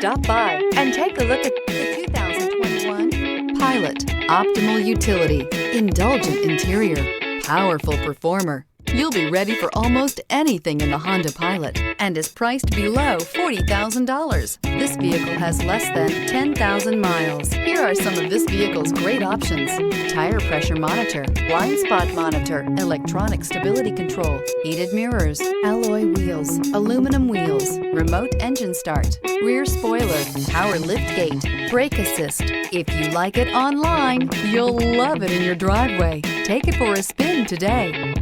Stop by and take a look at the 2021 Pilot. Optimal utility, indulgent interior, powerful performer. You'll be ready for almost anything in the Honda Pilot and is priced below $40,000. This vehicle has less than 10,000 miles. Here are some of this vehicle's great options: tire pressure monitor, blind spot monitor, electronic stability control, heated mirrors, alloy wheels, aluminum wheels, remote engine start, rear spoiler, power liftgate, brake assist. If you like it online, you'll love it in your driveway. Take it for a spin today.